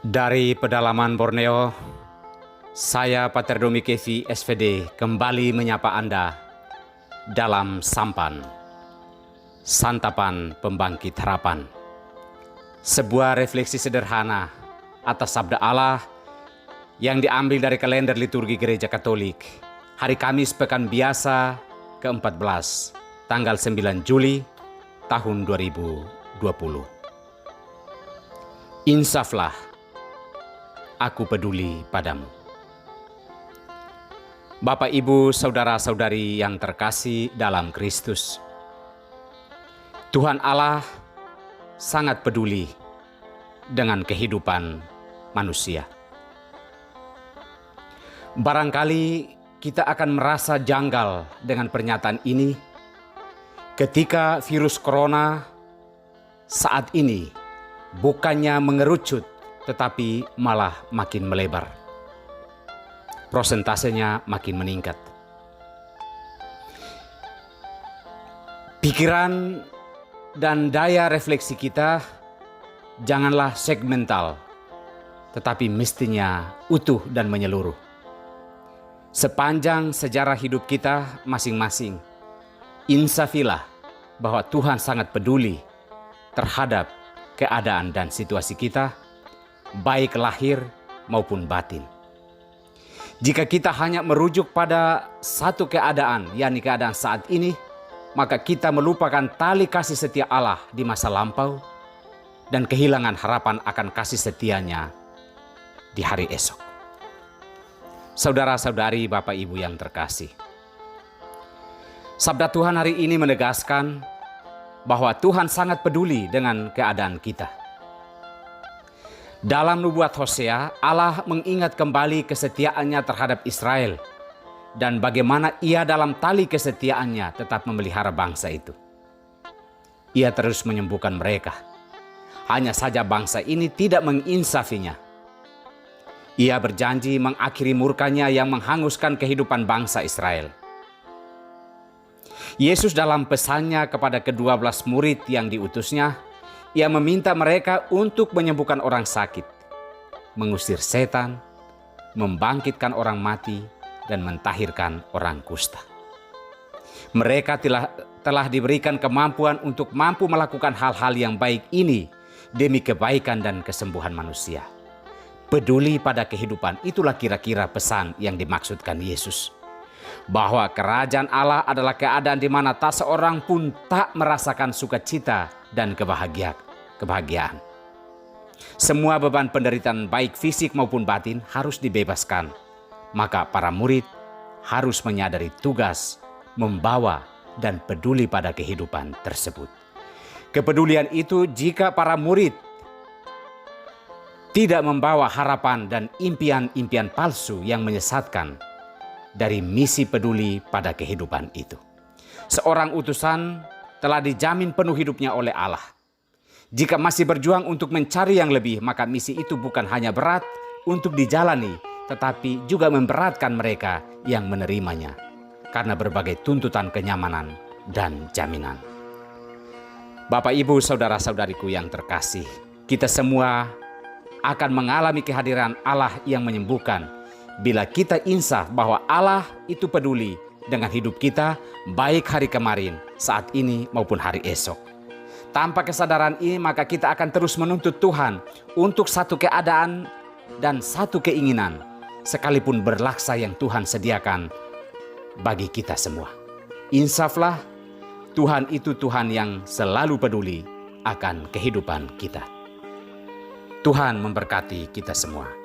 Dari pedalaman Borneo, saya Pater Domi Kevi SVD kembali menyapa Anda dalam Sampan, Santapan Pembangkit Harapan. Sebuah refleksi sederhana atas sabda Allah yang diambil dari kalender liturgi Gereja Katolik, hari Kamis Pekan Biasa ke-14, tanggal 9 Juli tahun 2020. Insaflah, aku peduli padamu. Bapak, Ibu, saudara-saudari yang terkasih dalam Kristus, Tuhan Allah sangat peduli dengan kehidupan manusia. Barangkali kita akan merasa janggal dengan pernyataan ini ketika virus corona saat ini bukannya mengerucut tetapi malah makin melebar. Prosentasenya makin meningkat. Pikiran dan daya refleksi kita janganlah segmental, tetapi mestinya utuh dan menyeluruh. Sepanjang sejarah hidup kita masing-masing, insafilah bahwa Tuhan sangat peduli terhadap keadaan dan situasi kita, baik lahir maupun batin. Jika kita hanya merujuk pada satu keadaan, yakni keadaan saat ini, maka kita melupakan tali kasih setia Allah di masa lampau dan kehilangan harapan akan kasih setianya di hari esok. Saudara-saudari, Bapak Ibu yang terkasih, sabda Tuhan hari ini menegaskan bahwa Tuhan sangat peduli dengan keadaan kita. Dalam nubuat Hosea, Allah mengingat kembali kesetiaannya terhadap Israel dan bagaimana ia dalam tali kesetiaannya tetap memelihara bangsa itu. Ia terus menyembuhkan mereka. Hanya saja bangsa ini tidak menginsafinya. Ia berjanji mengakhiri murkanya yang menghanguskan kehidupan bangsa Israel. Yesus dalam pesannya kepada ke-12 murid yang diutusnya, ia meminta mereka untuk menyembuhkan orang sakit, mengusir setan, membangkitkan orang mati, dan mentahirkan orang kusta. Mereka telah diberikan kemampuan untuk mampu melakukan hal-hal yang baik ini demi kebaikan dan kesembuhan manusia. Peduli pada kehidupan, itulah kira-kira pesan yang dimaksudkan Yesus. Bahwa kerajaan Allah adalah keadaan di mana tak seorang pun tak merasakan sukacita dan kebahagiaan. Semua beban penderitaan baik fisik maupun batin harus dibebaskan. Maka para murid harus menyadari tugas, membawa dan peduli pada kehidupan tersebut. Kepedulian itu jika para murid tidak membawa harapan dan impian-impian palsu yang menyesatkan dari misi peduli pada kehidupan itu. Seorang utusan telah dijamin penuh hidupnya oleh Allah. Jika masih berjuang untuk mencari yang lebih, maka misi itu bukan hanya berat untuk dijalani, tetapi juga memberatkan mereka yang menerimanya karena berbagai tuntutan kenyamanan dan jaminan. Bapak, Ibu, saudara-saudariku yang terkasih, kita semua akan mengalami kehadiran Allah yang menyembuhkan bila kita insaf bahwa Allah itu peduli dengan hidup kita baik hari kemarin, saat ini maupun hari esok. Tanpa kesadaran ini maka kita akan terus menuntut Tuhan untuk satu keadaan dan satu keinginan, sekalipun berlaksa yang Tuhan sediakan bagi kita semua. Insaflah, Tuhan itu Tuhan yang selalu peduli akan kehidupan kita. Tuhan memberkati kita semua.